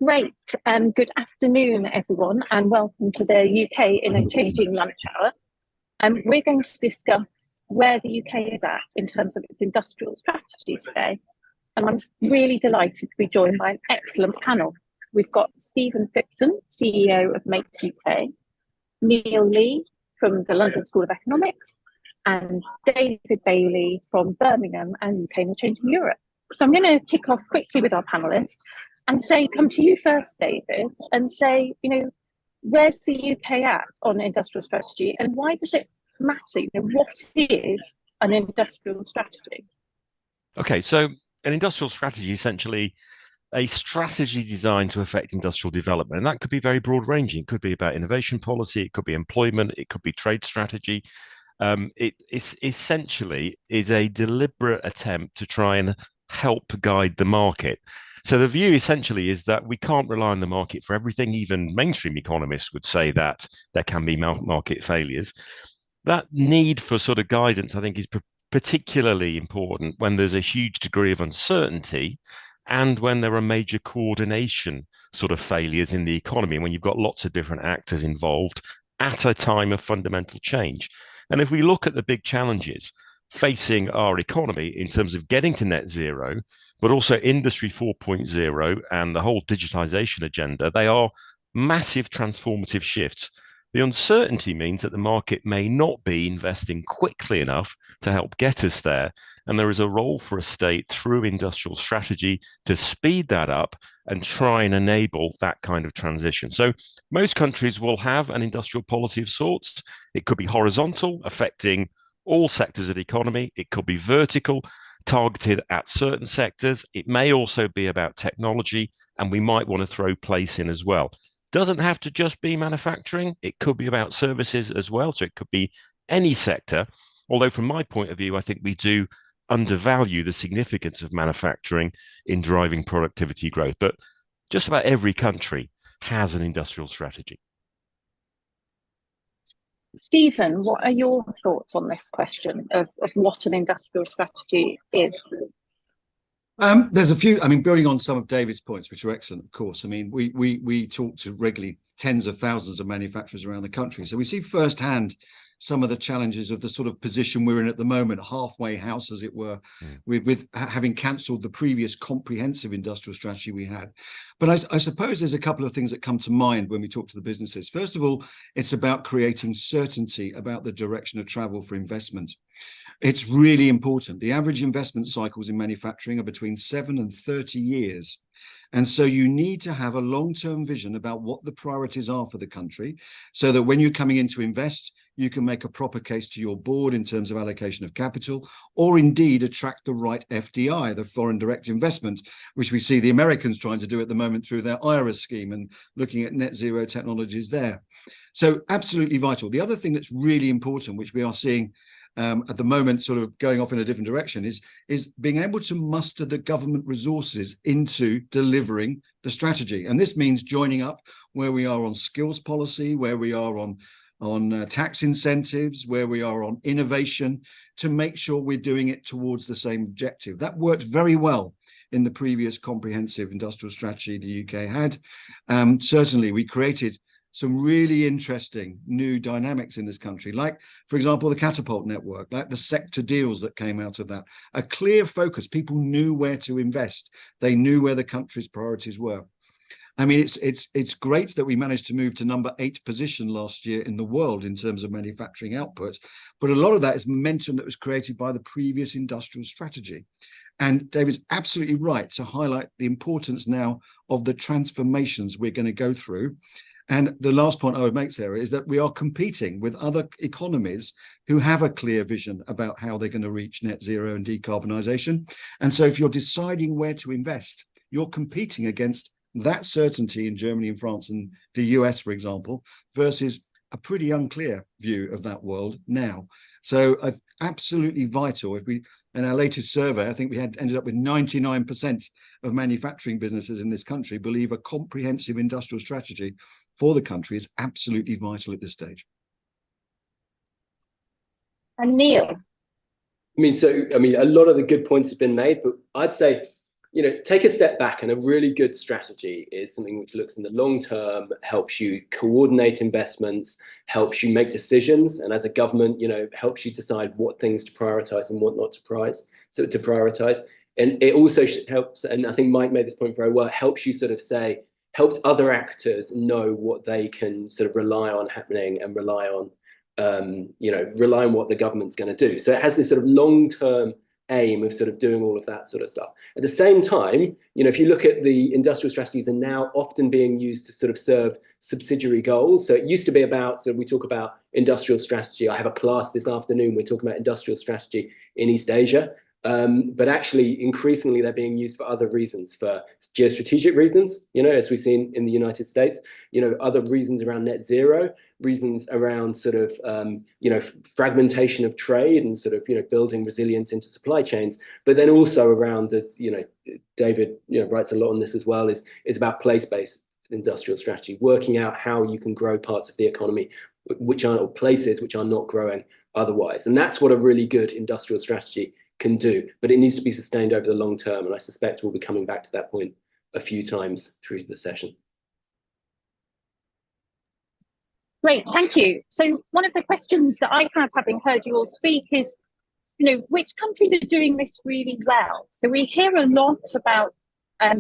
Great. Good afternoon, everyone, and welcome to the UK in a Changing Lunch Hour. We're going to discuss where the UK is at in terms of its industrial strategy today. And I'm really delighted to be joined by an excellent panel. We've got Stephen Phipson, CEO of Make UK, Neil Lee from the London School of Economics, and David Bailey from Birmingham and UK in a Changing Europe. So I'm going to kick off quickly with our panelists and come to you first, David, and say, where's the UK at on industrial strategy and why does it matter? What is an industrial strategy? Okay, so an industrial strategy is essentially a strategy designed to affect industrial development. And that could be very broad ranging. It could be about innovation policy, it could be employment, it could be trade strategy. It essentially is a deliberate attempt to try and help guide the market. So the view essentially is that we can't rely on the market for everything. Even mainstream economists would say that there can be market failures. That need for sort of guidance, I think, is particularly important when there's a huge degree of uncertainty and when there are major coordination sort of failures in the economy, when you've got lots of different actors involved at a time of fundamental change. And if we look at the big challenges facing our economy in terms of getting to net zero, but also Industry 4.0 and the whole digitization agenda, they are massive transformative shifts. The uncertainty means that the market may not be investing quickly enough to help get us there. And there is a role for a state through industrial strategy to speed that up and try and enable that kind of transition. So most countries will have an industrial policy of sorts. It could be horizontal, affecting all sectors of the economy. It could be vertical, targeted at certain sectors. It may also be about technology, and we might want to throw place in as well. Doesn't have to just be manufacturing. It could be about services as well. So it could be any sector. Although from my point of view, I think we do undervalue the significance of manufacturing in driving productivity growth. But just about every country has an industrial strategy. Stephen, what are your thoughts on this question of what an industrial strategy is? There's a few, building on some of David's points, which are excellent, of course. We talk to regularly tens of thousands of manufacturers around the country. So we see firsthand some of the challenges of the sort of position we're in at the moment, halfway house, as it were, with having cancelled the previous comprehensive industrial strategy we had. But I suppose there's a couple of things that come to mind when we talk to the businesses. First of all, it's about creating certainty about the direction of travel for investment. It's really important. The average investment cycles in manufacturing are between 7 and 30 years. And so you need to have a long-term vision about what the priorities are for the country, so that when you're coming in to invest, you can make a proper case to your board in terms of allocation of capital, or indeed attract the right FDI, the foreign direct investment, which we see the Americans trying to do at the moment through their IRA scheme and looking at net zero technologies there. So absolutely vital. The other thing that's really important, which we are seeing at the moment sort of going off in a different direction, is being able to muster the government resources into delivering the strategy. And this means joining up where we are on skills policy, where we are on tax incentives, where we are on innovation, to make sure we're doing it towards the same objective. That worked very well in the previous comprehensive industrial strategy the UK had. Certainly, we created some really interesting new dynamics in this country, like, for example, the catapult network, like the sector deals that came out of that. A clear focus. People knew where to invest. They knew where the country's priorities were. It's great that we managed to move to number 8 position last year in the world in terms of manufacturing output, but a lot of that is momentum that was created by the previous industrial strategy. And David's absolutely right to highlight the importance now of the transformations we're going to go through. And the last point I would make, Sarah, is that we are competing with other economies who have a clear vision about how they're going to reach net zero and decarbonisation. And so if you're deciding where to invest, you're competing against that certainty in Germany and France and the US, for example, versus a pretty unclear view of that world now. So absolutely vital. If we, in our latest survey, I think we ended up with 99% of manufacturing businesses in this country believe a comprehensive industrial strategy for the country is absolutely vital at this stage. And Neil? A lot of the good points have been made, but I'd say take a step back, and a really good strategy is something which looks in the long term, helps you coordinate investments, helps you make decisions, and as a government, helps you decide what things to prioritize and what not to prioritize. And it also helps, and I think Mike made this point very well, helps you helps other actors know what they can sort of rely on happening and rely on what the government's going to do. So it has this sort of long-term aim of sort of doing all of that sort of stuff. At the same time, if you look at the industrial strategies are now often being used to sort of serve subsidiary goals. So it used to be about, so we talk about industrial strategy. I have a class this afternoon, we're talking about industrial strategy in East Asia. But actually, increasingly, they're being used for other reasons, for geostrategic reasons, as we've seen in the United States, other reasons around net zero, reasons around sort of, fragmentation of trade and sort of, building resilience into supply chains. But then also around, as, David, writes a lot on this as well, is about place-based industrial strategy, working out how you can grow parts of the economy or places which are not growing otherwise. And that's what a really good industrial strategy can do, but it needs to be sustained over the long term. And I suspect we'll be coming back to that point a few times through the session. Great, thank you. So one of the questions that I have, having heard you all speak, is, which countries are doing this really well? So we hear a lot about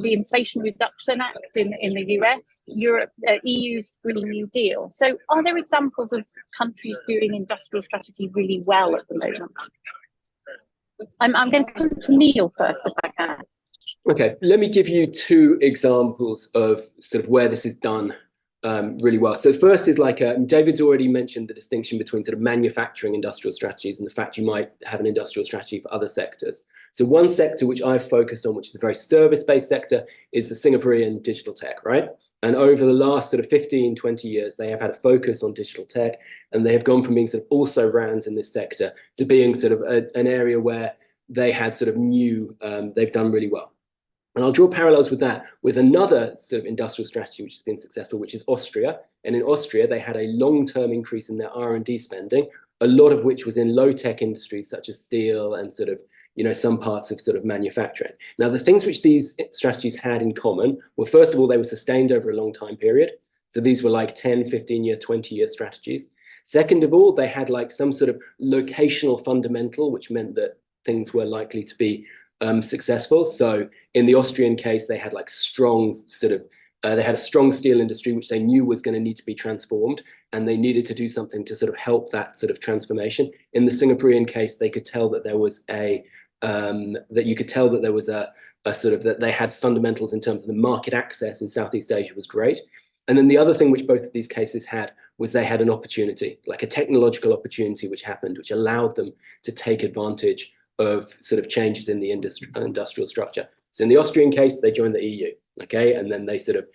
the Inflation Reduction Act in the US, Europe, EU's Green New Deal. So are there examples of countries doing industrial strategy really well at the moment? I'm going to come to Neil first, if I can. Okay, let me give you two examples of sort of where this is done really well. So first is David's already mentioned the distinction between sort of manufacturing industrial strategies and the fact you might have an industrial strategy for other sectors. So one sector which I've focused on, which is a very service-based sector, is the Singaporean digital tech, right? And over the last sort of 15, 20 years, they have had a focus on digital tech, and they have gone from being sort of also rans in this sector to being sort of an area where they had sort of they've done really well. And I'll draw parallels with that with another sort of industrial strategy which has been successful, which is Austria. And in Austria, they had a long-term increase in their R&D spending, a lot of which was in low-tech industries such as steel and sort of, some parts of sort of manufacturing. Now, the things which these strategies had in common were, first of all, they were sustained over a long time period. So these were like 10, 15-year, 20-year strategies. Second of all, they had like some sort of locational fundamental, which meant that things were likely to be successful. So in the Austrian case, they had like strong sort of, they had a strong steel industry, which they knew was going to need to be transformed, and they needed to do something to sort of help that sort of transformation. In the Singaporean case, they could tell that there was a sort of, that they had fundamentals in terms of the market access in Southeast Asia was great. And then the other thing which both of these cases had was they had an opportunity, like a technological opportunity which happened, which allowed them to take advantage of sort of changes in the industrial structure. So in the Austrian case, they joined the EU, okay? And then they sort of,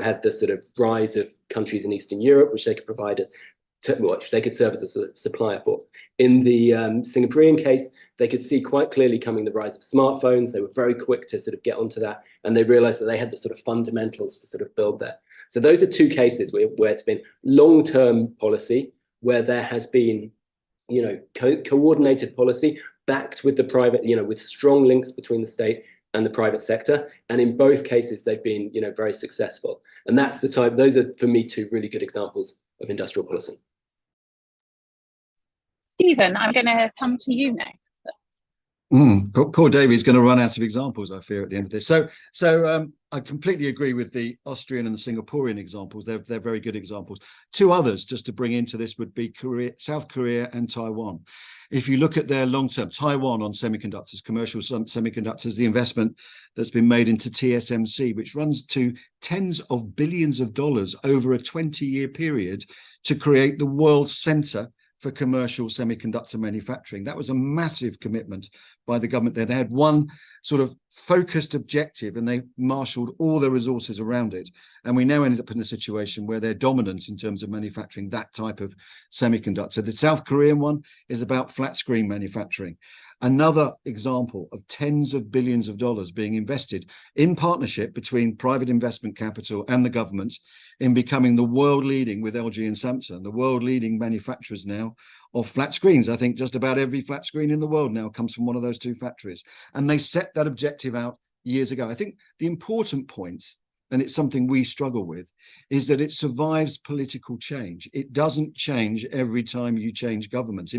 had the sort of rise of countries in Eastern Europe, which they could provide which they could serve as a sort of supplier for. In the Singaporean case, they could see quite clearly coming the rise of smartphones. They were very quick to sort of get onto that, and they realized that they had the sort of fundamentals to sort of build there. So those are two cases where it's been long-term policy, where there has been, coordinated policy backed with the private, with strong links between the state and the private sector. And in both cases, they've been, very successful. And that's the type, those are for me two really good examples of industrial policy. Stephen, I'm going to come to you next. Poor Davey's going to run out of examples, I fear, at the end of this. So I completely agree with the Austrian and the Singaporean examples. They're very good examples. Two others just to bring into this would be South Korea and Taiwan. If you look at their long-term, Taiwan on semiconductors, commercial semiconductors, the investment that's been made into TSMC, which runs to tens of billions of dollars over a 20-year period to create the world center for commercial semiconductor manufacturing. That was a massive commitment by the government there. They had one sort of focused objective and they marshaled all the resources around it. And we now ended up in a situation where they're dominant in terms of manufacturing that type of semiconductor. The South Korean one is about flat screen manufacturing. Another example of tens of billions of dollars being invested in partnership between private investment capital and the government in becoming the world leading, with LG and Samsung, the world leading manufacturers now of flat screens. I think just about every flat screen in the world now comes from one of those two factories. And they set that objective out years ago. I think the important point, and it's something we struggle with, is that it survives political change. It doesn't change every time you change governments.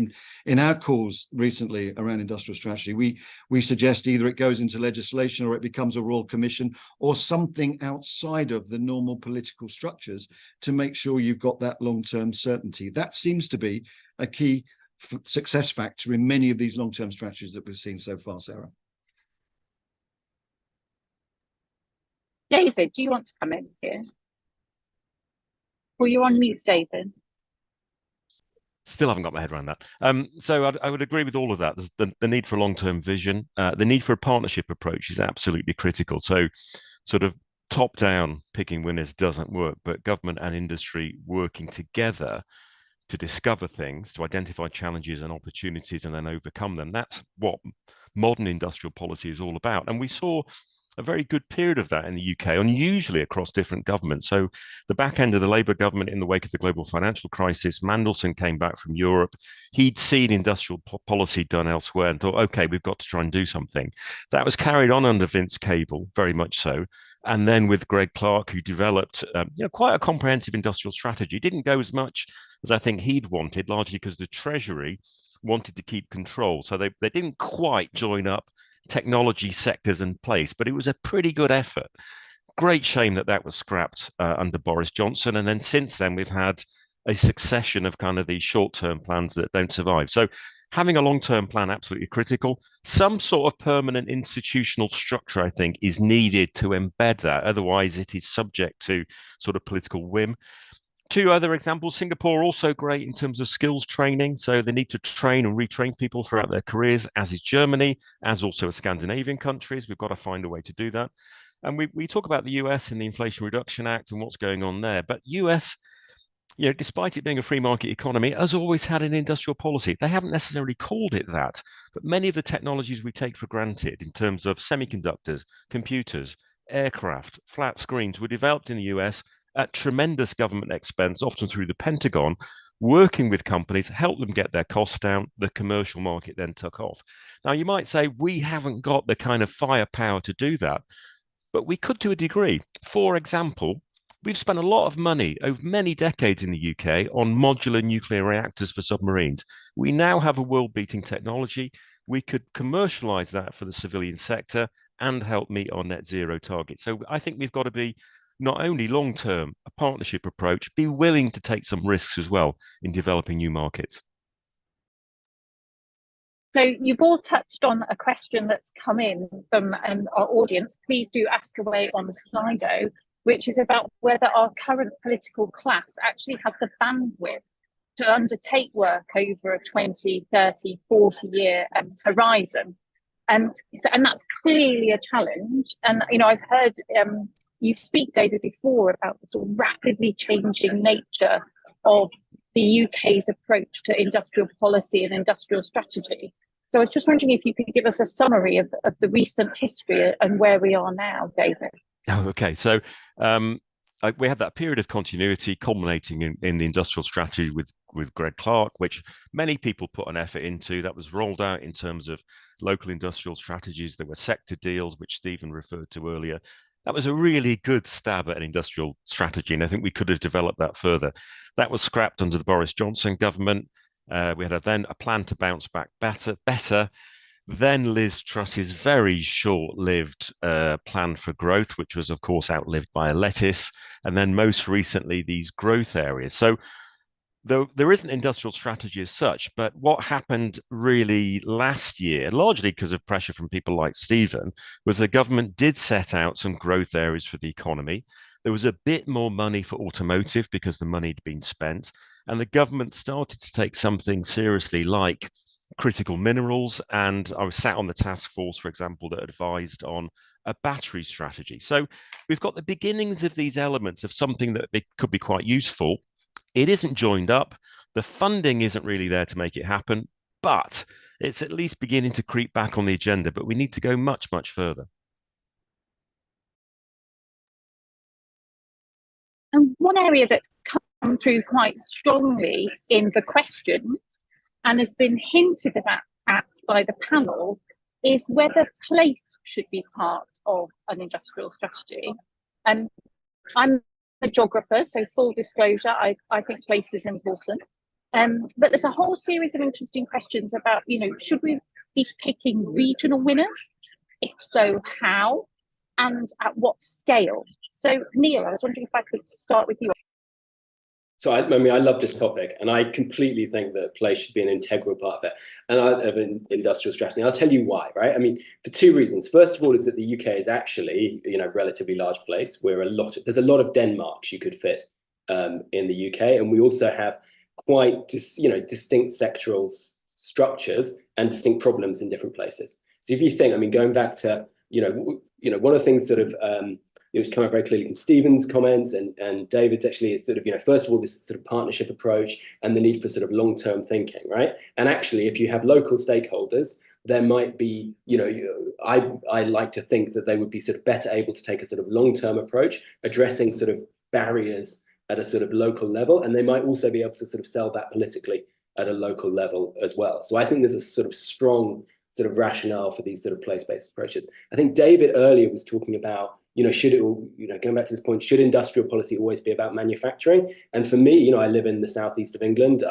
In our calls recently around industrial strategy, we suggest either it goes into legislation or it becomes a royal commission or something outside of the normal political structures to make sure you've got that long-term certainty. That seems to be a key success factor in many of these long-term strategies that we've seen so far, Sarah. David, do you want to come in here? Well, you're on mute, David. Still haven't got my head around that. So I would agree with all of that. There's the need for a long-term vision. The need for a partnership approach is absolutely critical. So sort of top-down picking winners doesn't work, but government and industry working together to discover things, to identify challenges and opportunities and then overcome them. That's what modern industrial policy is all about. And we saw a very good period of that in the UK, unusually across different governments. So the back end of the Labour government in the wake of the global financial crisis, Mandelson came back from Europe. He'd seen industrial policy done elsewhere and thought, okay, we've got to try and do something. That was carried on under Vince Cable, very much so. And then with Greg Clark, who developed quite a comprehensive industrial strategy. Didn't go as much as I think he'd wanted, largely because the Treasury wanted to keep control. So they didn't quite join up technology sectors in place, but it was a pretty good effort. Great shame that was scrapped under Boris Johnson. And then since then, we've had a succession of kind of these short-term plans that don't survive. So having a long-term plan, absolutely critical. Some sort of permanent institutional structure, I think, is needed to embed that. Otherwise, it is subject to sort of political whim. Two other examples, Singapore also great in terms of skills training. So they need to train and retrain people throughout their careers, as is Germany, as also Scandinavian countries. We've got to find a way to do that. And we talk about the US and the Inflation Reduction Act and what's going on there. But US, despite it being a free market economy, has always had an industrial policy. They haven't necessarily called it that, but many of the technologies we take for granted in terms of semiconductors, computers, aircraft, flat screens were developed in the US at tremendous government expense, often through the Pentagon, working with companies, help them get their costs down. The commercial market then took off. Now, you might say we haven't got the kind of firepower to do that, but we could to a degree. For example, we've spent a lot of money over many decades in the UK on modular nuclear reactors for submarines. We now have a world-beating technology. We could commercialize that for the civilian sector and help meet our net zero target. So I think we've got to be not only long-term, a partnership approach, be willing to take some risks as well in developing new markets. So you've all touched on a question that's come in from our audience. Please do ask away on the Slido, which is about whether our current political class actually has the bandwidth to undertake work over a 20, 30, 40-year horizon. And that's clearly a challenge. And, I've heard you speak, David, before about the sort of rapidly changing nature of the UK's approach to industrial policy and industrial strategy. So I was just wondering if you could give us a summary of the recent history and where we are now, David. Oh, okay. So we had that period of continuity culminating in the industrial strategy with Greg Clark, which many people put an effort into. That was rolled out in terms of local industrial strategies. There were sector deals, which Stephen referred to earlier. That was a really good stab at an industrial strategy, and I think we could have developed that further. That was scrapped under the Boris Johnson government. We had then a plan to bounce back better. Then Liz Truss's very short-lived plan for growth, which was, of course, outlived by a lettuce. And then most recently, these growth areas. So there isn't industrial strategy as such, but what happened really last year, largely because of pressure from people like Stephen, was the government did set out some growth areas for the economy. There was a bit more money for automotive because the money had been spent. And the government started to take something seriously like critical minerals. And I was sat on the task force, for example, that advised on a battery strategy. So we've got the beginnings of these elements of something that could be quite useful. It isn't joined up. The funding isn't really there to make it happen, but it's at least beginning to creep back on the agenda. But we need to go much, much further. And one area that's come through quite strongly in the questions and has been hinted at by the panel is whether place should be part of an industrial strategy. I'm a geographer, so full disclosure, I think place is important. But there's a whole series of interesting questions about, should we be picking regional winners? If so, how? And at what scale? So, Neil, I was wondering if I could start with you. So I love this topic, and I completely think that place should be an integral part of it, and of an industrial strategy. I'll tell you why, right? I mean, for two reasons. First of all, is that the UK is actually, a relatively large place where there's a lot of Denmarks you could fit in the UK, and we also have quite distinct sectoral structures and distinct problems in different places. So if you think, I mean, going back to one of the things sort of it's come out very clearly from Stephen's comments and David's actually is sort of, first of all, this sort of partnership approach and the need for sort of long-term thinking, right? And actually, if you have local stakeholders, there might be, I like to think that they would be sort of better able to take a sort of long-term approach, addressing sort of barriers at a sort of local level. And they might also be able to sort of sell that politically at a local level as well. So I think there's a sort of strong sort of rationale for these sort of place-based approaches. I think David earlier was talking about, going back to this point, should industrial policy always be about manufacturing? And for me, I live in the southeast of England.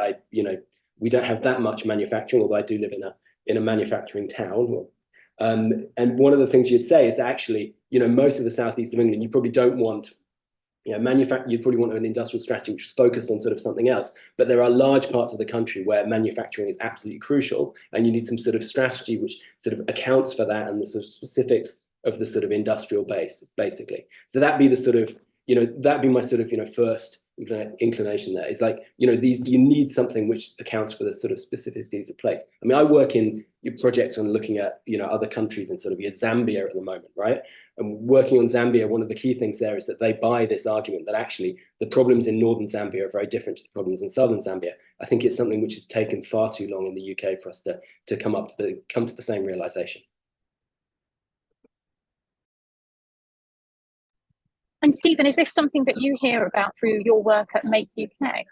We don't have that much manufacturing, although I do live in a manufacturing town. And one of the things you'd say is that actually, most of the southeast of England, you probably don't want, you'd probably want an industrial strategy which is focused on sort of something else. But there are large parts of the country where manufacturing is absolutely crucial, and you need some sort of strategy which sort of accounts for that and the sort of specifics of the sort of industrial base, basically. So that'd be the sort of, that'd be my sort of, first inclination there. Is like, you need something which accounts for the sort of specificities of place. I mean, I work in projects on looking at, other countries in sort of Zambia at the moment, right? And working on Zambia, one of the key things there is that they buy this argument that actually the problems in northern Zambia are very different to the problems in southern Zambia. I think it's something which has taken far too long in the UK for us to come to the same realization. And Stephen, is this something that you hear about through your work at Make UK?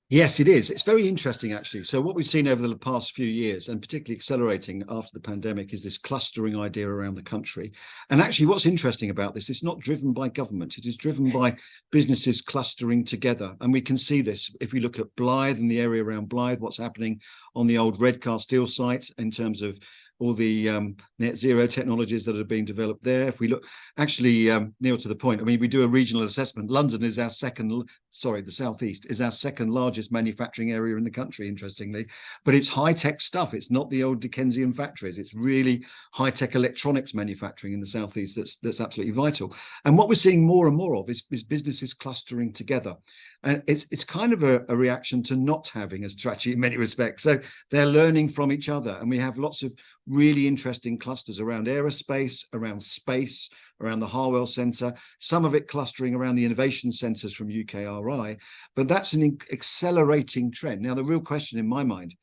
Yes, it is. It's very interesting, actually. So what we've seen over the past few years, and particularly accelerating after the pandemic, is this clustering idea around the country. And actually, what's interesting about this, it's not driven by government. It is driven by businesses clustering together. And we can see this if we look at Blythe and the area around Blythe, what's happening on the old Redcar Steel site in terms of all the net zero technologies that are being developed there. If we look, actually, Neil, to the point, I mean, we do a regional assessment. London is our the southeast is our second largest manufacturing area in the country, interestingly. But it's high-tech stuff. It's not the old Dickensian factories. It's really high-tech electronics manufacturing in the southeast that's absolutely vital. And what we're seeing more and more of is businesses clustering together. And it's kind of a reaction to not having a strategy in many respects. So they're learning from each other. And we have lots of really interesting clusters around aerospace, around space, around the Harwell Centre, some of it clustering around the innovation centres from UKRI. But that's an accelerating trend. Now, the real question in my mind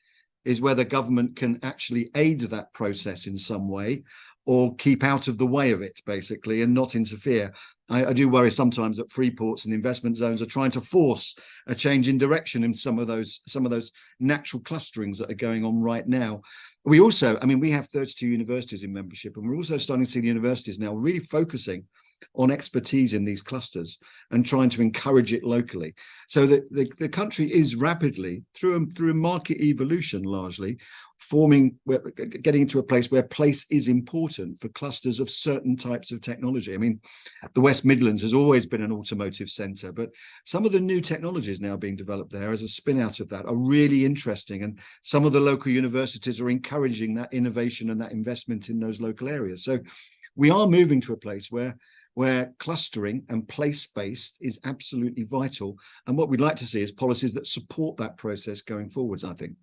is whether government can actually aid that process in some way or keep out of the way of it, basically, and not interfere. I do worry sometimes that free ports and investment zones are trying to force a change in direction in some of those natural clusterings that are going on right now. We also, I mean, we have 32 universities in membership, and we're also starting to see the universities now really focusing on expertise in these clusters and trying to encourage it locally. So the country is rapidly, through a market evolution largely, getting into a place where place is important for clusters of certain types of technology. I mean, the West Midlands has always been an automotive centre, but some of the new technologies now being developed there as a spin out of that are really interesting. And some of the local universities are encouraging that innovation and that investment in those local areas. So we are moving to a place where clustering and place-based is absolutely vital. And what we'd like to see is policies that support that process going forwards, I think.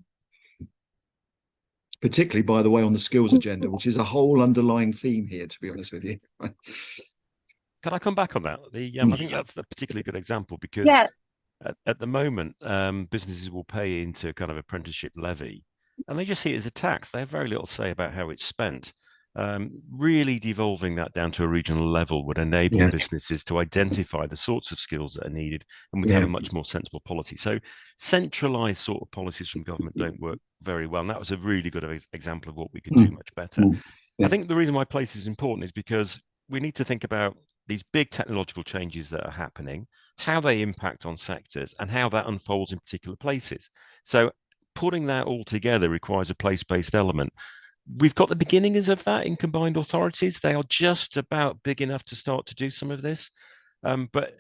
Particularly, by the way, on the skills agenda, which is a whole underlying theme here, to be honest with you. Can I come back on that? I think that's a particularly good example because at the moment, businesses will pay into kind of apprenticeship levy and they just see it as a tax. They have very little say about how it's spent. Really devolving that down to a regional level would enable businesses to identify the sorts of skills that are needed, and we'd have a much more sensible policy. So centralized sort of policies from government don't work very well. And that was a really good example of what we could do much better. I think the reason why place is important is because we need to think about these big technological changes that are happening, how they impact on sectors, and how that unfolds in particular places. So putting that all together requires a place-based element. We've got the beginnings of that in combined authorities. They are just about big enough to start to do some of this. But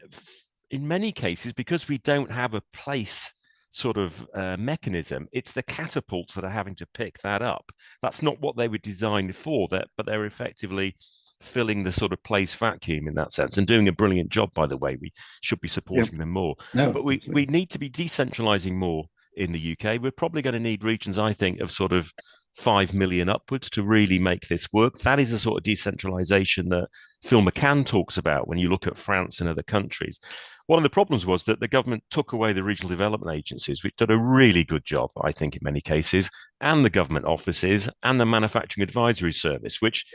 in many cases, because we don't have a place sort of mechanism, it's the catapults that are having to pick that up. That's not what they were designed for, but they're effectively filling the sort of place vacuum in that sense, and doing a brilliant job, by the way. We should be supporting them more. But we need to be decentralizing more in the UK. We're probably going to need regions, I think, of sort of 5 million upwards to really make this work. That is a sort of decentralization that Phil McCann talks about when you look at France and other countries. One of the problems was that the government took away the regional development agencies, which did a really good job, I think, in many cases, and the government offices and the manufacturing advisory service, which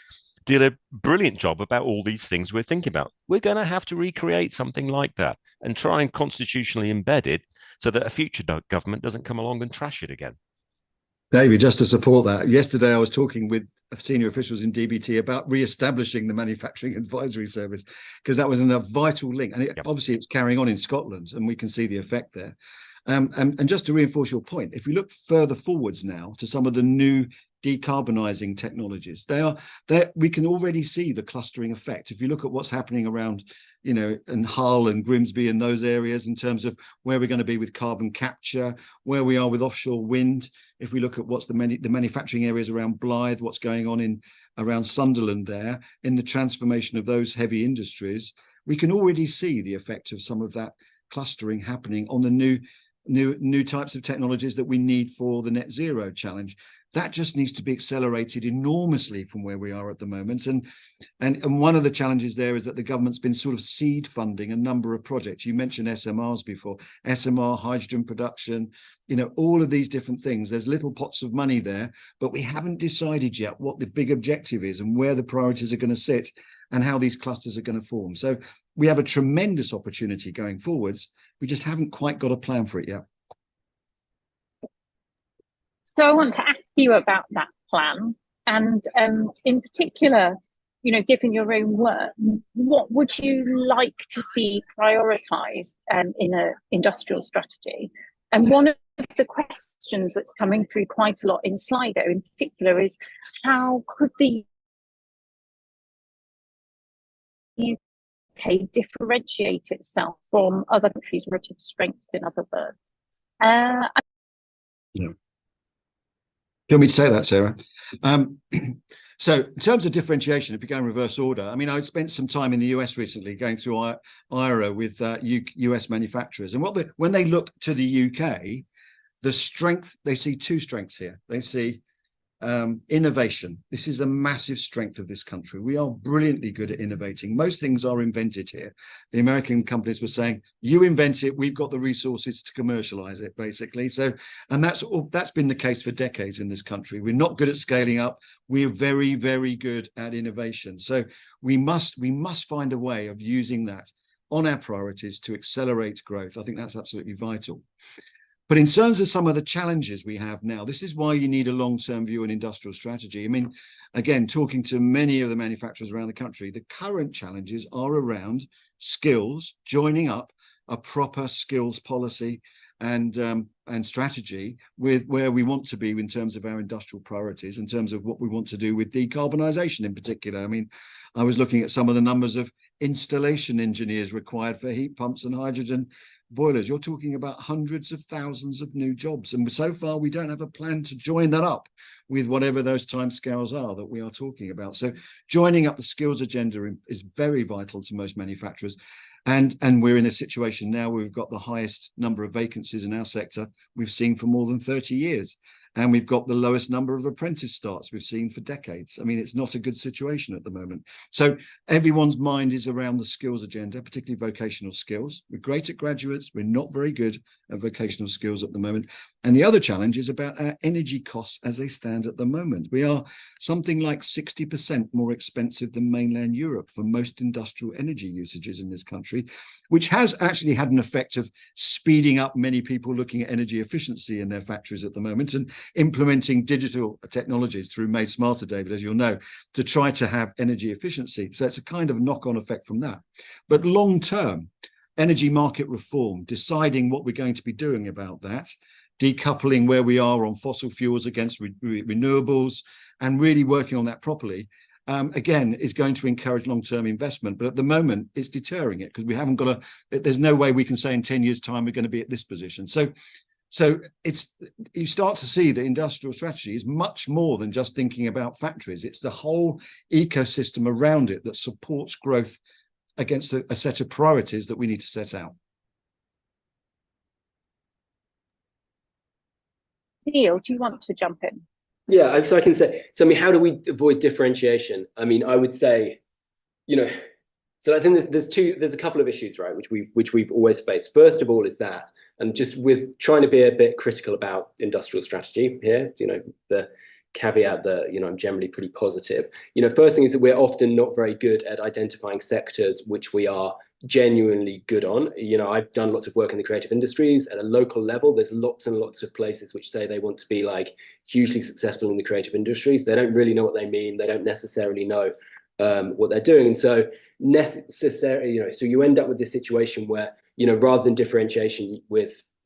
did a brilliant job about all these things we're thinking about. We're going to have to recreate something like that and try and constitutionally embed it so that a future government doesn't come along and trash it again. David, just to support that, yesterday I was talking with senior officials in DBT about re-establishing the manufacturing advisory service, because that was a vital link. And obviously it's carrying on in Scotland, and we can see the effect there. And just to reinforce your point, if we look further forwards now to some of the new decarbonising technologies, we can already see the clustering effect. If you look at what's happening around, in Hull and Grimsby and those areas, in terms of where we're going to be with carbon capture, where we are with offshore wind. If we look at what's the manufacturing areas around Blythe, what's going on around Sunderland there, in the transformation of those heavy industries, we can already see the effect of some of that clustering happening on the new types of technologies that we need for the net zero challenge. That just needs to be accelerated enormously from where we are at the moment. And one of the challenges there is that the government's been sort of seed funding a number of projects. You mentioned SMRs before, SMR, hydrogen production, all of these different things. There's little pots of money there, but we haven't decided yet what the big objective is and where the priorities are going to sit and how these clusters are going to form. So we have a tremendous opportunity going forwards. We just haven't quite got a plan for it yet. So I want to ask you about that plan, and in particular, given your own work, what would you like to see prioritised in an industrial strategy? And one of the questions that's coming through quite a lot in Slido in particular is, how could the UK differentiate itself from other countries' relative strengths, in other words? Do you want me to say that, Sarah? So in terms of differentiation, if you go in reverse order, I spent some time in the US recently going through IRA with US manufacturers. And when they look to the UK, the strength, they see two strengths here. They see innovation. This is a massive strength of this country. We are brilliantly good at innovating. Most things are invented here. The American companies were saying, you invent it, we've got the resources to commercialize it, basically. So, and that's been the case for decades in this country. We're not good at scaling up. We're very, very good at innovation. So we must find a way of using that on our priorities to accelerate growth. I think that's absolutely vital. But in terms of some of the challenges we have now, this is why you need a long-term view and industrial strategy. Again, talking to many of the manufacturers around the country, the current challenges are around skills, joining up a proper skills policy and strategy with where we want to be in terms of our industrial priorities, in terms of what we want to do with decarbonisation in particular. I was looking at some of the numbers of installation engineers required for heat pumps and hydrogen boilers. You're talking about hundreds of thousands of new jobs. And so far, we don't have a plan to join that up with whatever those timescales are that we are talking about. So joining up the skills agenda is very vital to most manufacturers. And we're in a situation now where we've got the highest number of vacancies in our sector we've seen for more than 30 years. and we've got the lowest number of apprentice starts we've seen for decades. I mean, it's not a good situation at the moment. So everyone's mind is around the skills agenda, particularly vocational skills. We're great at graduates. We're not very good at vocational skills at the moment. And the other challenge is about our energy costs as they stand at the moment. We are something like 60% more expensive than mainland Europe for most industrial energy usages in this country, which has actually had an effect of speeding up many people looking at energy efficiency in their factories at the moment and implementing digital technologies through Made Smarter, David, as you'll know, to try to have energy efficiency. So it's a kind of knock-on effect from that. But long-term, energy market reform, deciding what we're going to be doing about that, decoupling where we are on fossil fuels against renewables, and really working on that properly, again, is going to encourage long-term investment. But at the moment, it's deterring it because we haven't got there's no way we can say in 10 years' time we're going to be at this position. So it's, you start to see that industrial strategy is much more than just thinking about factories. It's the whole ecosystem around it that supports growth against a set of priorities that we need to set out. Neil, do you want to jump in? Yeah, so I can say, so I mean, how do we avoid differentiation? I mean, I would say, so I think there's a couple of issues, right, which we've always faced. First of all is that, and just with trying to be a bit critical about industrial strategy here, the caveat that, I'm generally pretty positive. First thing is that we're often not very good at identifying sectors which we are genuinely good on. I've done lots of work in the creative industries at a local level. There's lots and lots of places which say they want to be like hugely successful in the creative industries. They don't really know what they mean. They don't necessarily know what they're doing. And so so you end up with this situation where, rather than differentiation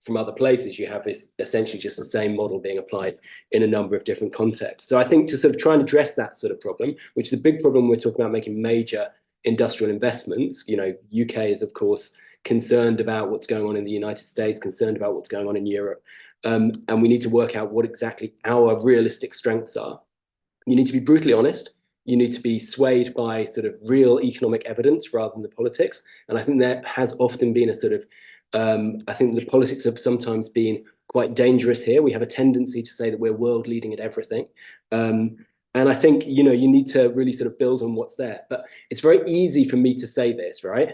from other places, you have this essentially just the same model being applied in a number of different contexts. So I think to sort of try and address that sort of problem, which is a big problem, we're talking about making major industrial investments. UK is, of course, concerned about what's going on in the United States, concerned about what's going on in Europe. And we need to work out what exactly our realistic strengths are. You need to be brutally honest. You need to be swayed by sort of real economic evidence rather than the politics. And I think there has often been a sort of, I think the politics have sometimes been quite dangerous here. We have a tendency to say that we're world leading at everything. And I think, you need to really sort of build on what's there. But it's very easy for me to say this, right?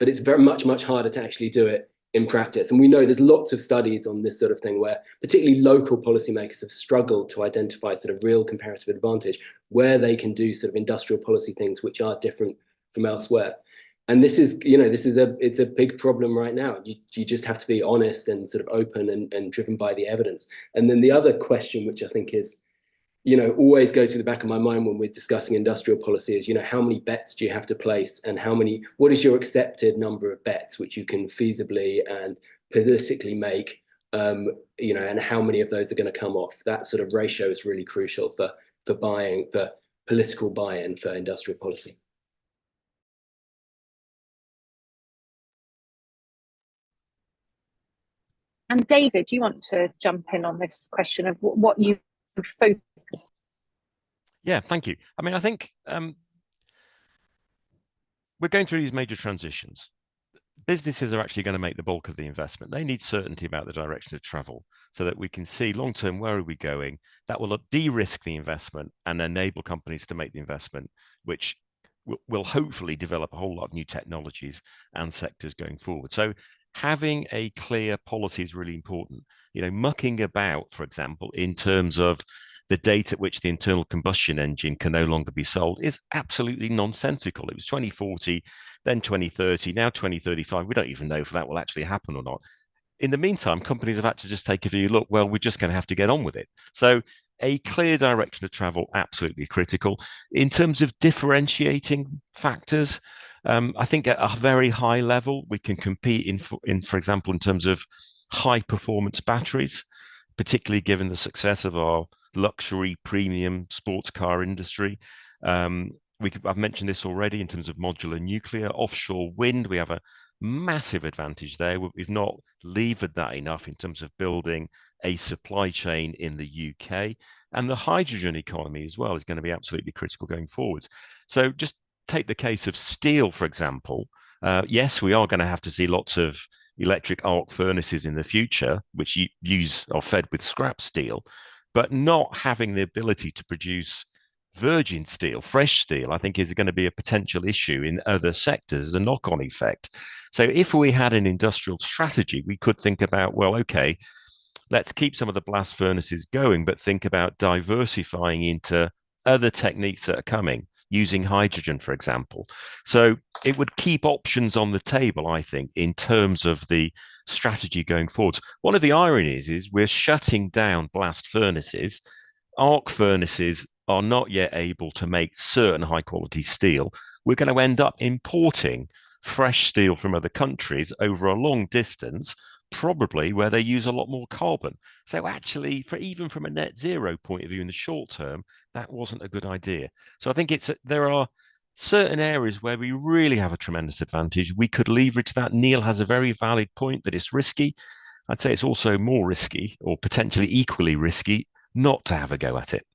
But it's very much harder to actually do it in practice. And we know there's lots of studies on this sort of thing where particularly local policymakers have struggled to identify sort of real comparative advantage where they can do sort of industrial policy things which are different from elsewhere. And this is, it's a big problem right now. You just have to be honest and sort of open and driven by the evidence. And then the other question, which I think is, always goes through the back of my mind when we're discussing industrial policy is, how many bets do you have to place and what is your accepted number of bets which you can feasibly and politically make, and how many of those are going to come off. That sort of ratio is really crucial for political buy-in for industrial policy. And David, do you want to jump in on this question of what you focus? Yeah, thank you. I mean, I think we're going through these major transitions. Businesses are actually going to make the bulk of the investment. They need certainty about the direction of travel so that we can see long-term, where are we going? That will de-risk the investment and enable companies to make the investment, which will hopefully develop a whole lot of new technologies and sectors going forward. So having a clear policy is really important. Mucking about, for example, in terms of the date at which the internal combustion engine can no longer be sold is absolutely nonsensical. It was 2040, then 2030, now 2035. We don't even know if that will actually happen or not. In the meantime, companies have had to just take a view, look, well, we're just going to have to get on with it. So a clear direction of travel, absolutely critical. In terms of differentiating factors, I think at a very high level, we can compete in, for example, in terms of high performance batteries, particularly given the success of our luxury premium sports car industry. I've mentioned this already in terms of modular nuclear, offshore wind. We have a massive advantage there. We've not levered that enough in terms of building a supply chain in the UK. And the hydrogen economy as well is going to be absolutely critical going forwards. So just take the case of steel, for example. Yes, we are going to have to see lots of electric arc furnaces in the future, which are fed with scrap steel. but not having the ability to produce virgin steel, fresh steel, I think is going to be a potential issue in other sectors as a knock-on effect. So if we had an industrial strategy, we could think about, well, okay, let's keep some of the blast furnaces going, but think about diversifying into other techniques that are coming, using hydrogen, for example. So it would keep options on the table, I think, in terms of the strategy going forwards. One of the ironies is we're shutting down blast furnaces. Arc furnaces are not yet able to make certain high quality steel. We're going to end up importing fresh steel from other countries over a long distance, probably where they use a lot more carbon. So actually, even from a net zero point of view in the short term, that wasn't a good idea. So I think there are certain areas where we really have a tremendous advantage. We could leverage that. Neil has a very valid point that it's risky. I'd say it's also more risky, or potentially equally risky, not to have a go at it.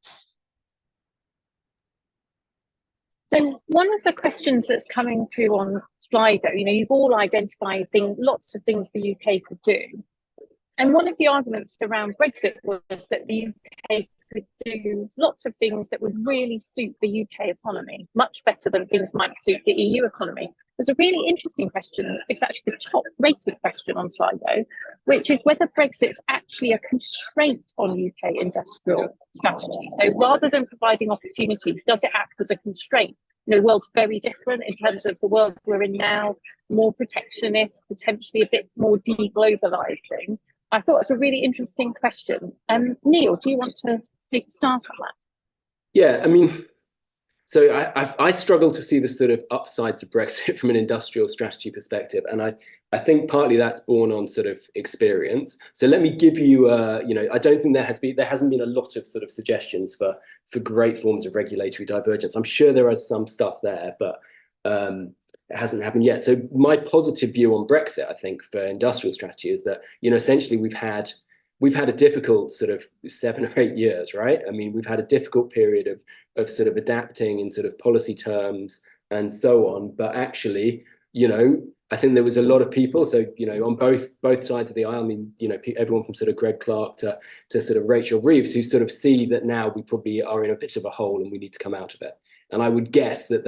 So one of the questions that's coming through on Slido, you've all identified lots of things the UK could do. And one of the arguments around Brexit was that the UK could do lots of things that would really suit the UK economy, much better than things might suit the EU economy. There's a really interesting question. It's actually the top rated question on Slido, which is whether Brexit's actually a constraint on UK industrial strategy. So rather than providing opportunities, does it act as a constraint? The world's very different in terms of the world we're in now, more protectionist, potentially a bit more deglobalizing. I thought it was a really interesting question. Neil, do you want to start on that? Yeah, I mean, so I struggle to see the sort of upsides of Brexit from an industrial strategy perspective, and I think partly that's born on sort of experience. So let me give you, I don't think there hasn't been a lot of sort of suggestions for great forms of regulatory divergence. I'm sure there is some stuff there, but it hasn't happened yet. So my positive view on Brexit, I think, for industrial strategy is that, essentially we've had a difficult sort of 7 or 8 years, right? I mean, we've had a difficult period of sort of adapting in sort of policy terms and so on. But actually, I think there was a lot of people, so, on both sides of the aisle, I mean, everyone from sort of Greg Clark to sort of Rachel Reeves, who sort of see that now we probably are in a bit of a hole and we need to come out of it. And I would guess that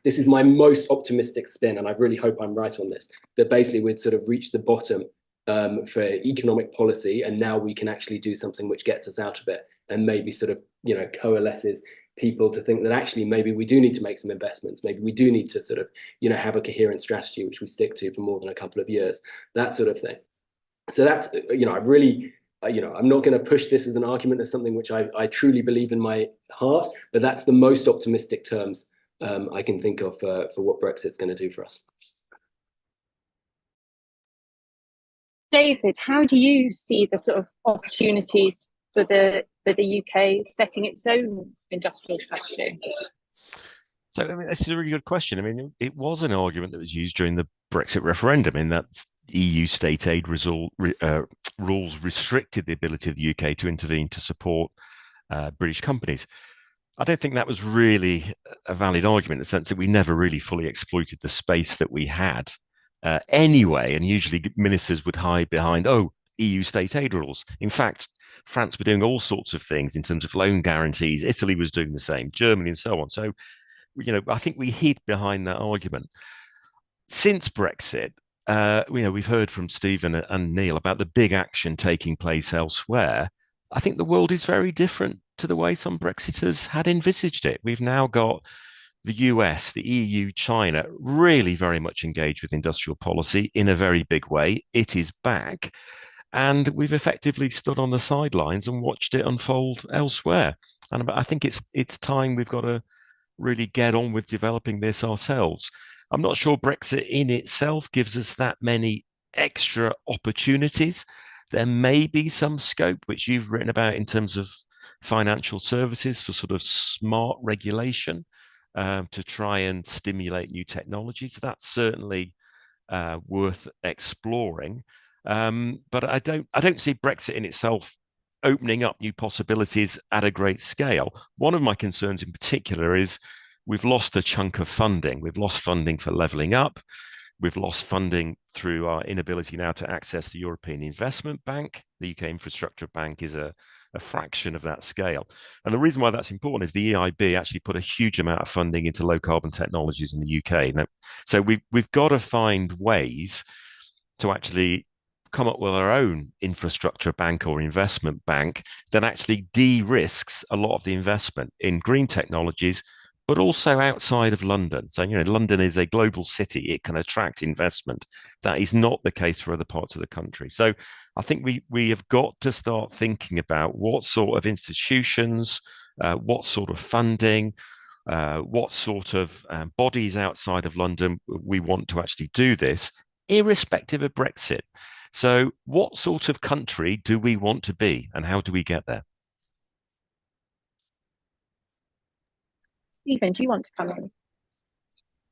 this is my most optimistic spin, and I really hope I'm right on this, that basically we'd sort of reach the bottom for economic policy, and now we can actually do something which gets us out of it and maybe sort of, coalesces people to think that actually maybe we do need to make some investments, maybe we do need to sort of, have a coherent strategy which we stick to for more than a couple of years, that sort of thing. So that's, I really, I'm not going to push this as an argument as something which I truly believe in my heart, but that's the most optimistic terms I can think of for what Brexit's going to do for us. David, how do you see the sort of opportunities for the UK setting its own industrial strategy? So, I mean, this is a really good question. I mean, it was an argument that was used during the Brexit referendum, in that EU state aid rules restricted the ability of the UK to intervene to support British companies. I don't think that was really a valid argument, in the sense that we never really fully exploited the space that we had anyway. And usually ministers would hide behind, EU state aid rules. In fact, France were doing all sorts of things in terms of loan guarantees. Italy was doing the same, Germany and so on. So, I think we hid behind that argument. Since Brexit, we've heard from Stephen and Neil about the big action taking place elsewhere. I think the world is very different to the way some Brexiters had envisaged it. We've now got the US, the EU, China, really very much engaged with industrial policy in a very big way. It is back. And we've effectively stood on the sidelines and watched it unfold elsewhere. And I think it's time we've got to really get on with developing this ourselves. I'm not sure Brexit in itself gives us that many extra opportunities. There may be some scope, which you've written about, in terms of financial services for sort of smart regulation to try and stimulate new technologies. That's certainly worth exploring. But I don't see Brexit in itself opening up new possibilities at a great scale. One of my concerns in particular is we've lost a chunk of funding. We've lost funding for levelling up. We've lost funding through our inability now to access the European Investment Bank. The UK Infrastructure Bank is a a fraction of that scale. And the reason why that's important is the EIB actually put a huge amount of funding into low carbon technologies in the UK. Now, so we've got to find ways to actually come up with our own infrastructure bank or investment bank that actually de-risks a lot of the investment in green technologies, but also outside of London. So, London is a global city. It can attract investment. That is not the case for other parts of the country. So I think we have got to start thinking about what sort of institutions, what sort of funding, what sort of bodies outside of London we want to actually do this, irrespective of Brexit. So what sort of country do we want to be, and how do we get there? Stephen, do you want to come in?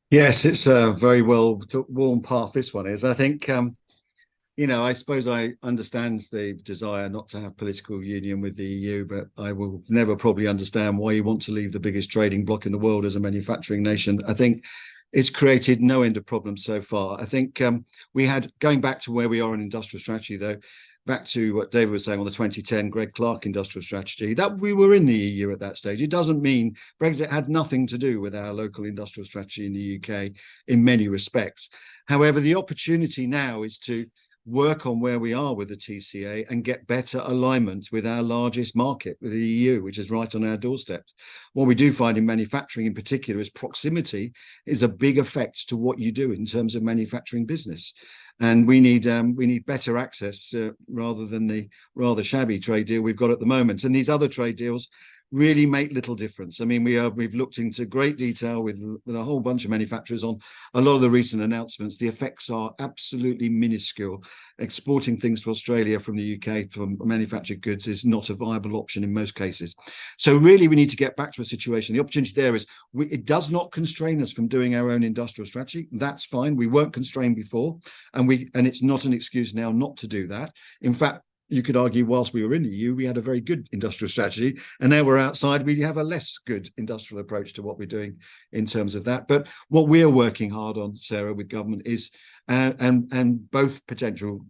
Yes, it's a very warm path, this one is. I think, I suppose I understand the desire not to have political union with the EU, but I will never probably understand why you want to leave the biggest trading bloc in the world as a manufacturing nation. I think it's created no end of problems so far. I think going back to where we are in industrial strategy, though, back to what David was saying on the 2010 Greg Clark industrial strategy, that we were in the EU at that stage. It doesn't mean Brexit had nothing to do with our local industrial strategy in the UK in many respects. However, the opportunity now is to work on where we are with the TCA and get better alignment with our largest market, with the EU, which is right on our doorstep. What we do find in manufacturing in particular is proximity is a big effect to what you do in terms of manufacturing business. And we need better access rather than the rather shabby trade deal we've got at the moment. And these other trade deals really make little difference. I mean, we've looked into great detail with a whole bunch of manufacturers on a lot of the recent announcements. The effects are absolutely minuscule. Exporting things to Australia from the UK for manufactured goods is not a viable option in most cases. So really, we need to get back to a situation. The opportunity there is it does not constrain us from doing our own industrial strategy. That's fine. We weren't constrained before, and it's not an excuse now not to do that. In fact, you could argue whilst we were in the EU, we had a very good industrial strategy, and now we're outside, we have a less good industrial approach to what we're doing in terms of that. But what we're working hard on, Sarah, with government is, and both potential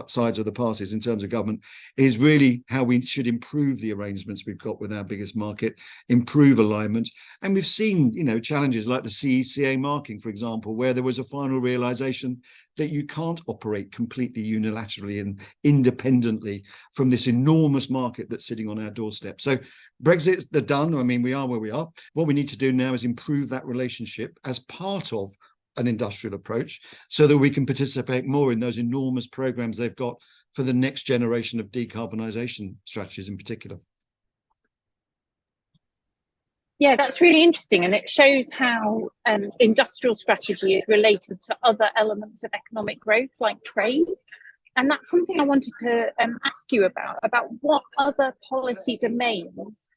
sides of the parties in terms of government, is really how we should improve the arrangements we've got with our biggest market, improve alignment. And we've seen, challenges like the CECA marking, for example, where there was a final realization that you can't operate completely unilaterally and independently from this enormous market that's sitting on our doorstep. So Brexit's done. I mean, we are where we are. What we need to do now is improve that relationship as part of an industrial approach so that we can participate more in those enormous programs they've got for the next generation of decarbonisation strategies in particular. Yeah, that's really interesting, and it shows how industrial strategy is related to other elements of economic growth like trade. And that's something I wanted to ask you about what other policy domains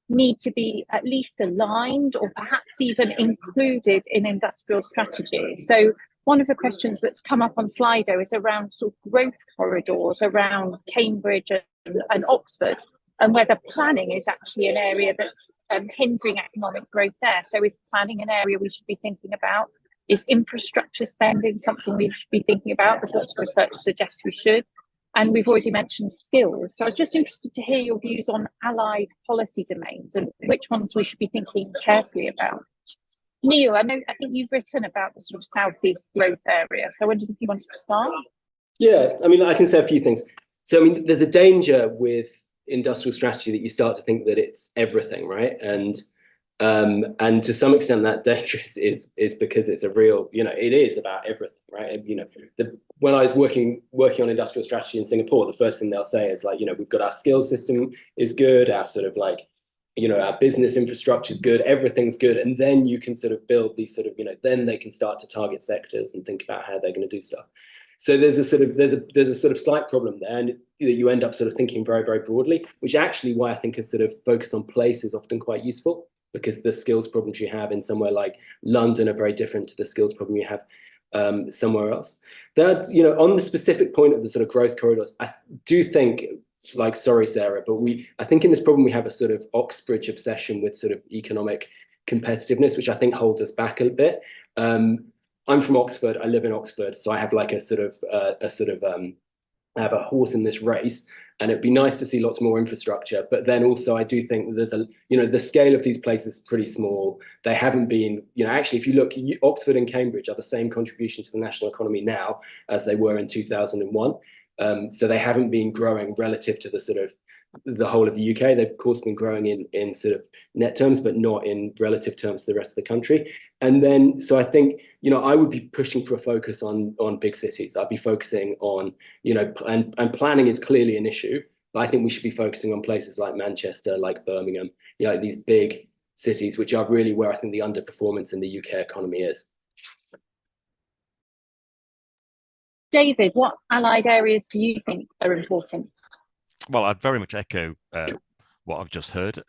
need to be at least aligned or perhaps even included in industrial strategy. So one of the questions that's come up on Slido is around sort of growth corridors around Cambridge and Oxford, and whether planning is actually an area that's hindering economic growth there. So is planning an area we should be thinking about? Is infrastructure spending something we should be thinking about? There's lots of research suggests we should. And we've already mentioned skills. So I was just interested to hear your views on allied policy domains and which ones we should be thinking carefully about. Neil, I think you've written about the sort of Southeast growth area. So I wondered if you wanted to start. Yeah, I mean, I can say a few things. So, I mean, there's a danger with industrial strategy that you start to think that it's everything, right? And to some extent that danger is because it's a real, it is about everything, right? When I was working on industrial strategy in Singapore, the first thing they'll say is like, we've got our skills system is good, our sort of like, our business infrastructure is good, everything's good, and then you can sort of build these sort of, then they can start to target sectors and think about how they're going to do stuff. So there's a sort of slight problem there, and you end up sort of thinking very, very broadly, which actually why I think a sort of focus on place is often quite useful, because the skills problems you have in somewhere like London are very different to the skills problem you have somewhere else. That, on the specific point of the sort of growth corridors, I do think, like, sorry, Sarah, but I think in this problem we have a sort of Oxbridge obsession with sort of economic competitiveness, which I think holds us back a bit. I'm from Oxford. I live in Oxford, so I have like a sort of have a horse in this race. And it'd be nice to see lots more infrastructure. But then also, I do think that there's the scale of these places is pretty small. They haven't been, actually, if you look, Oxford and Cambridge are the same contribution to the national economy now as they were in 2001. So they haven't been growing relative to the sort of the whole of the UK. They've of course been growing in sort of net terms, but not in relative terms to the rest of the country. And then, so I think, I would be pushing for a focus on big cities. I'd be focusing on, and planning is clearly an issue, but I think we should be focusing on places like Manchester, like Birmingham, like these big cities, which are really where I think the underperformance in the UK economy is. David, what allied areas do you think are important? Well, I'd very much echo what I've just heard.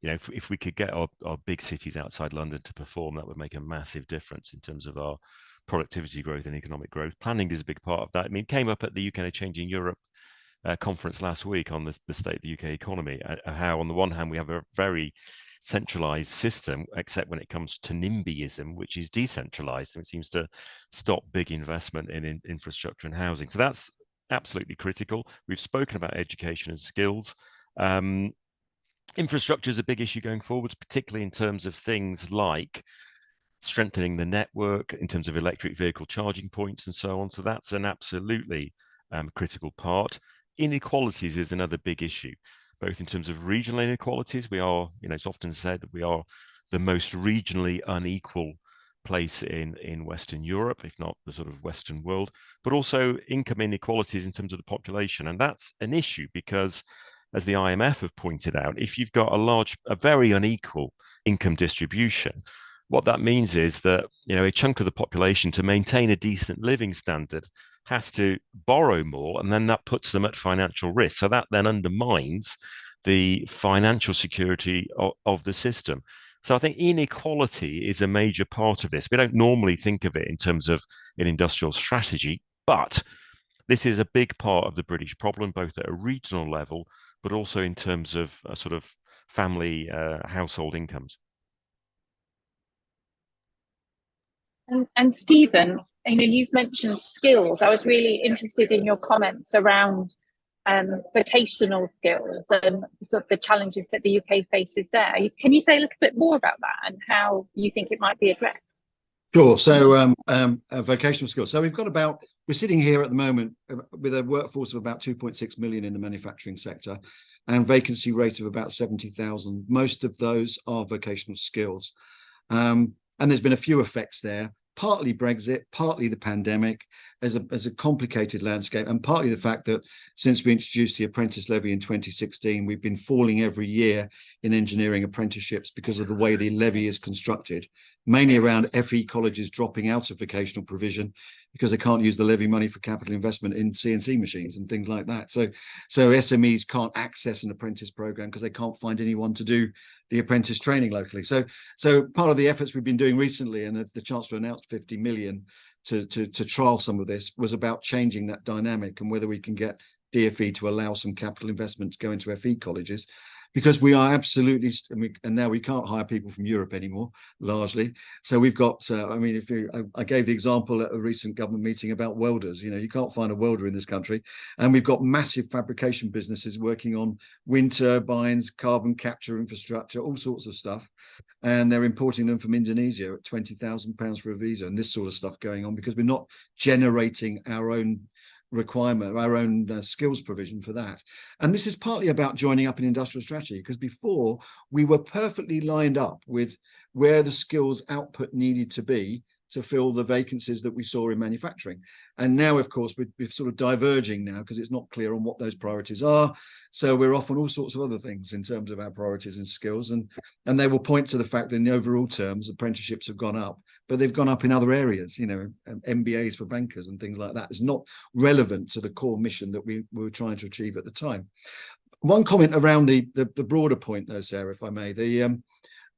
If we could get our big cities outside London to perform, that would make a massive difference in terms of our productivity growth and economic growth. Planning is a big part of that. I mean, it came up at the UK Changing Europe conference last week on the state of the UK economy, how on the one hand we have a very centralized system, except when it comes to NIMBYism, which is decentralized, and it seems to stop big investment in infrastructure and housing. So that's absolutely critical. We've spoken about education and skills. Infrastructure is a big issue going forwards, particularly in terms of things like strengthening the network, in terms of electric vehicle charging points and so on. So that's an absolutely critical part. Inequalities is another big issue, both in terms of regional inequalities. We are, it's often said that we are the most regionally unequal place in Western Europe, if not the sort of Western world, but also income inequalities in terms of the population. And that's an issue because, as the IMF have pointed out, if you've got a very unequal income distribution, what that means is that, a chunk of the population, to maintain a decent living standard, has to borrow more, and then that puts them at financial risk. So that then undermines the financial security of the system. So I think inequality is a major part of this. We don't normally think of it in terms of an industrial strategy, but this is a big part of the British problem, both at a regional level, but also in terms of sort of family household incomes. And Stephen, you've mentioned skills. I was really interested in your comments around vocational skills and sort of the challenges that the UK faces there. Can you say a little bit more about that and how you think it might be addressed? Sure. So vocational skills. So we're sitting here at the moment with a workforce of about 2.6 million in the manufacturing sector and vacancy rate of about 70,000. Most of those are vocational skills. And there's been a few effects there. Partly Brexit, partly the pandemic, as a complicated landscape, and partly the fact that since we introduced the apprentice levy in 2016, we've been falling every year in engineering apprenticeships because of the way the levy is constructed, mainly around FE colleges dropping out of vocational provision because they can't use the levy money for capital investment in CNC machines and things like that. So SMEs can't access an apprentice program because they can't find anyone to do the apprentice training locally. So part of the efforts we've been doing recently, and the Chancellor announced 50 million to trial some of this, was about changing that dynamic and whether we can get DFE to allow some capital investment to go into FE colleges, because we are absolutely, and now we can't hire people from Europe anymore, largely. So we've got, I gave the example at a recent government meeting about welders. You can't find a welder in this country. And we've got massive fabrication businesses working on wind turbines, carbon capture infrastructure, all sorts of stuff. And they're importing them from Indonesia at £20,000 for a visa, and this sort of stuff going on because we're not generating our own requirement, our own skills provision for that. And this is partly about joining up in industrial strategy, because before we were perfectly lined up with where the skills output needed to be to fill the vacancies that we saw in manufacturing. And now, of course, we're sort of diverging now because it's not clear on what those priorities are. So we're off on all sorts of other things in terms of our priorities and skills. And they will point to the fact that in the overall terms, apprenticeships have gone up, but they've gone up in other areas, MBAs for bankers and things like that. It's not relevant to the core mission that we were trying to achieve at the time. One comment around the broader point, though, Sarah, if I may.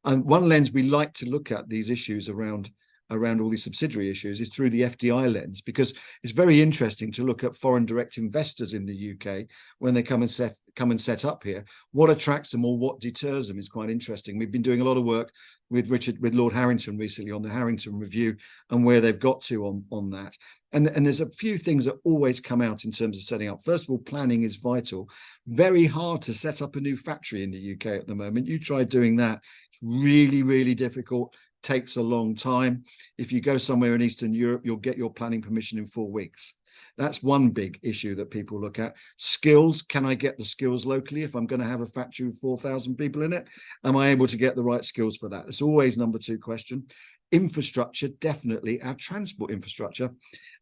One lens we like to look at these issues around around all these subsidiary issues is through the FDI lens, because it's very interesting to look at foreign direct investors in the UK when they come and set up here. What attracts them or what deters them is quite interesting. We've been doing a lot of work with Lord Harrington recently on the Harrington Review and where they've got to on that. And there's a few things that always come out in terms of setting up. First of all, planning is vital. Very hard to set up a new factory in the UK at the moment. You try doing that, it's really, really difficult. Takes a long time. If you go somewhere in Eastern Europe, you'll get your planning permission in 4 weeks. That's one big issue that people look at. Skills, can I get the skills locally? If I'm going to have a factory with 4,000 people in it, am I able to get the right skills for that? It's always number 2 question. Infrastructure, definitely. Our transport infrastructure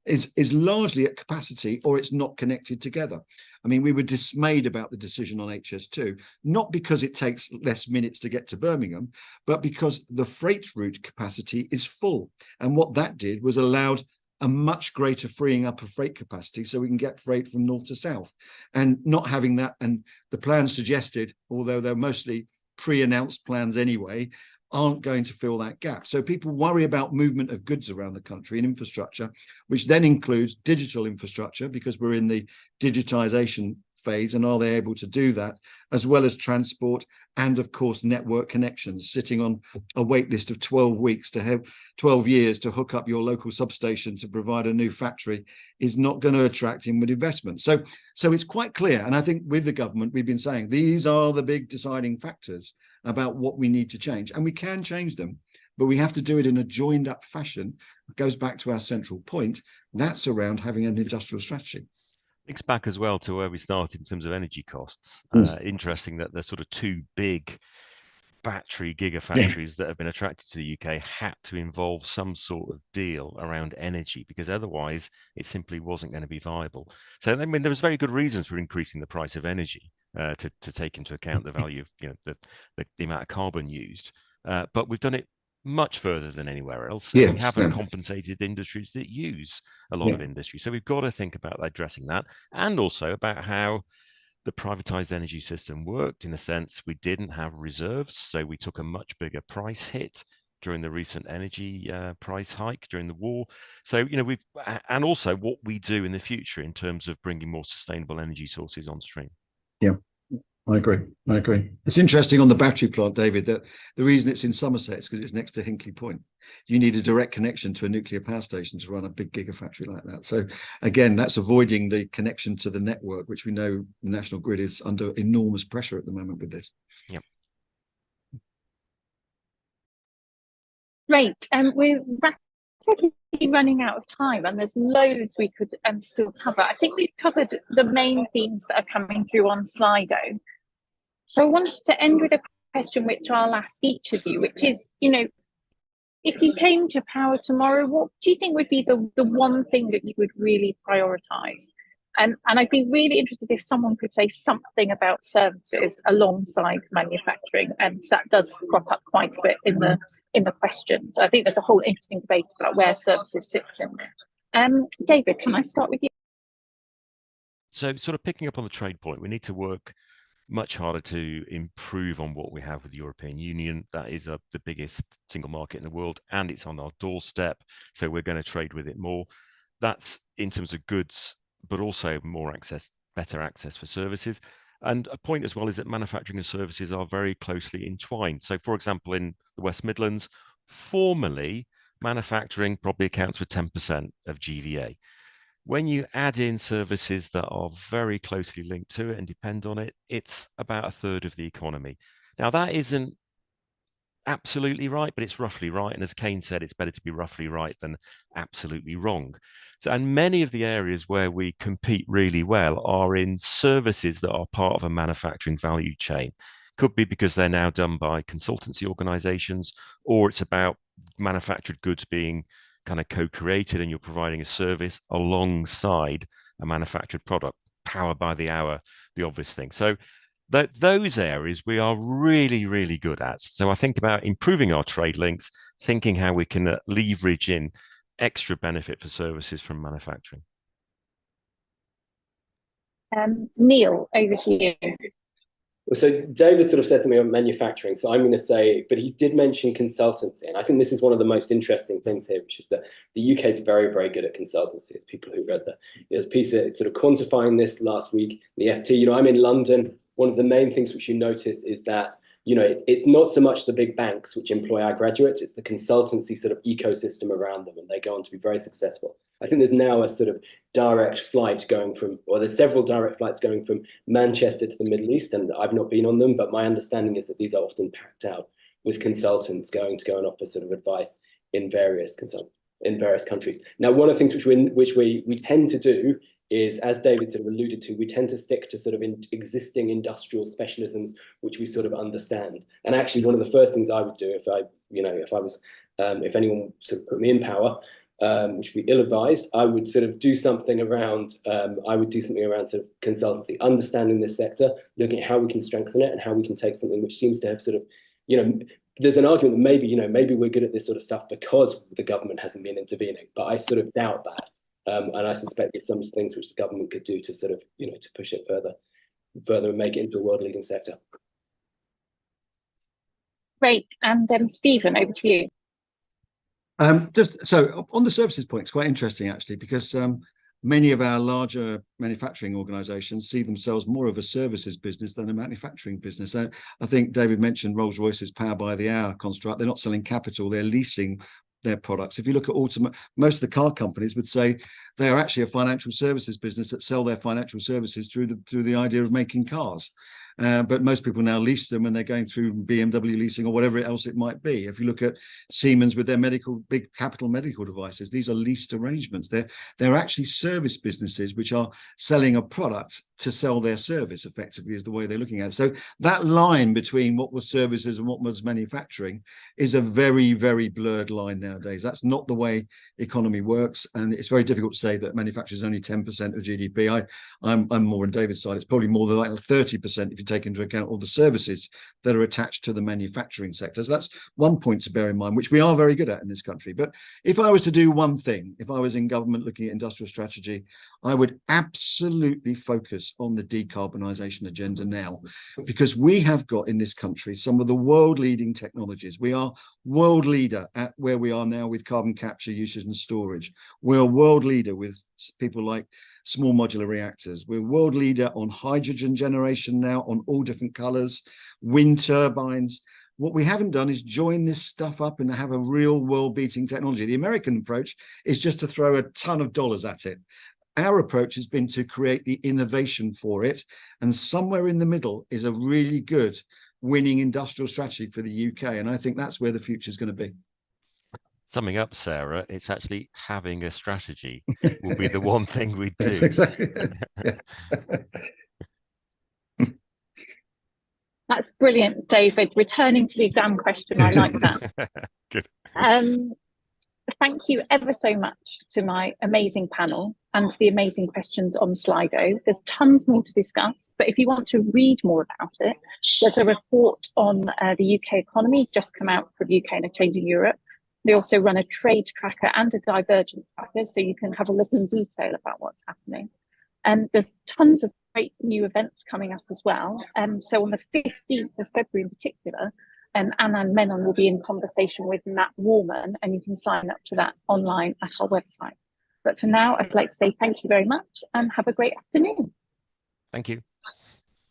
is largely at capacity, or it's not connected together. I mean, we were dismayed about the decision on HS2, not because it takes less minutes to get to Birmingham, but because the freight route capacity is full. And what that did was allowed a much greater freeing up of freight capacity, so we can get freight from north to south. And not having that, and the plans suggested, although they're mostly pre-announced plans anyway, aren't going to fill that gap. So people worry about movement of goods around the country and infrastructure, which then includes digital infrastructure, because we're in the digitization phase, and are they able to do that, as well as transport and of course network connections. Sitting on a wait list of 12 weeks to have 12 years to hook up your local substation to provide a new factory is not going to attract inward investment. So it's quite clear, and I think with the government we've been saying these are the big deciding factors about what we need to change, and we can change them, but we have to do it in a joined up fashion. It goes back to our central point, that's around having an industrial strategy. Links back as well to where we started in terms of energy costs. Interesting that the sort of 2 big battery gigafactories that have been attracted to the UK had to involve some sort of deal around energy, because otherwise it simply wasn't going to be viable. So I mean, there was very good reasons for increasing the price of energy to take into account the value of the amount of carbon used, but we've done it much further than anywhere else. And we haven't compensated industries that use a lot of industry. So we've got to think about addressing that, and also about how the privatized energy system worked, in a sense we didn't have reserves, so we took a much bigger price hit during the recent energy price hike during the war. So and also what we do in the future in terms of bringing more sustainable energy sources on stream. Yeah, I agree. It's interesting on the battery plant, David, that the reason it's in Somerset is because it's next to Hinkley Point. You need a direct connection to a nuclear power station to run a big gigafactory like that. So again, that's avoiding the connection to the network, which we know the national grid is under enormous pressure at the moment with this. Yep. Great. We're rapidly running out of time, and there's loads we could still cover. I think we've covered the main themes that are coming through on Slido. So I wanted to end with a question which I'll ask each of you, which is, if you came to power tomorrow, what do you think would be the one thing that you would really prioritise? And I'd be really interested if someone could say something about services alongside manufacturing, and that does crop up quite a bit in the questions. I think there's a whole interesting debate about where services sit in there. David, can I start with you? So sort of picking up on the trade point, we need to work much harder to improve on what we have with the European Union. That is the biggest single market in the world, and it's on our doorstep, so we're going to trade with it more. That's in terms of goods, but also more access, better access for services. And a point as well is that manufacturing and services are very closely entwined. So for example, in the West Midlands, formally, manufacturing probably accounts for 10% of GVA. When you add in services that are very closely linked to it and depend on it, it's about a third of the economy. Now, that isn't absolutely right, but it's roughly right. And as Kane said, it's better to be roughly right than absolutely wrong. So, and many of the areas where we compete really well are in services that are part of a manufacturing value chain. Could be because they're now done by consultancy organizations, or it's about manufactured goods being kind of co-created and you're providing a service alongside a manufactured product, power by the hour, the obvious thing. So those areas we are really, really good at. So I think about improving our trade links, thinking how we can leverage in extra benefit for services from manufacturing. Neil, over to you. Well, so David sort of said something about manufacturing. So I'm going to say, but he did mention consultancy. And I think this is one of the most interesting things here, which is that the UK is very, very good at consultancy. As people who read there's a piece of sort of quantifying this last week, the FT, I'm in London. One of the main things which you notice is that, it's not so much the big banks which employ our graduates, it's the consultancy sort of ecosystem around them, and they go on to be very successful. I think there's now a sort of direct flight going from, or there's several direct flights going from Manchester to the Middle East, and I've not been on them, but my understanding is that these are often packed out with consultants going to go and offer sort of advice in various countries. Now, one of the things which we tend to do is, as David sort of alluded to, we tend to stick to sort of existing industrial specialisms which we sort of understand. And actually, one of the first things I would do if anyone sort of put me in power, which would be ill-advised, I would sort of do something around sort of consultancy, understanding this sector, looking at how we can strengthen it and how we can take something which seems to have sort of, there's an argument that maybe we're good at this sort of stuff because the government hasn't been intervening, but I sort of doubt that. And I suspect there's some things which the government could do to sort of, to push it further and make it into a world-leading sector. Great. And Stephen, over to you. Just so on the services point, it's quite interesting actually, because many of our larger manufacturing organizations see themselves more of a services business than a manufacturing business. I think David mentioned Rolls-Royce's power by the hour construct. They're not selling capital, they're leasing their products. If you look at most of the car companies would say they are actually a financial services business that sell their financial services through the idea of making cars. But most people now lease them when they're going through BMW leasing or whatever else it might be. If you look at Siemens with their big capital medical devices, these are leased arrangements. They're actually service businesses which are selling a product to sell their service, effectively, is the way they're looking at it. So that line between what was services and what was manufacturing is a very, very blurred line nowadays. That's not the way economy works, and it's very difficult to say that manufacturing is only 10% of GDP. I'm more on David's side. It's probably more than like 30% if you take into account all the services that are attached to the manufacturing sector. So that's one point to bear in mind, which we are very good at in this country. But if I was to do one thing, if I was in government looking at industrial strategy, I would absolutely focus on the decarbonisation agenda now, because we have got in this country some of the world leading technologies. We are world leader at where we are now with carbon capture, usage and storage. We're a world leader with people like small modular reactors. We're world leader on hydrogen generation now, on all different colors, wind turbines. What we haven't done is join this stuff up and have a real world-beating technology. The American approach is just to throw a ton of dollars at it. Our approach has been to create the innovation for it, and somewhere in the middle is a really good winning industrial strategy for the UK, and I think that's where the future is going to be. Summing up, Sarah, it's actually having a strategy will be the one thing we do. That's exactly it. That's brilliant, David. Returning to the exam question, I like that. Good. Thank you ever so much to my amazing panel and to the amazing questions on Slido. There's tons more to discuss, but if you want to read more about it, there's a report on the UK economy just come out for the UK in a Changing Europe. They also run a trade tracker and a divergence tracker, so you can have a look in detail about what's happening. There's tons of great new events coming up as well. So on the 15th of February in particular, Anand Menon will be in conversation with Matt Warman, and you can sign up to that online at our website. But for now, I'd like to say thank you very much and have a great afternoon. Thank you.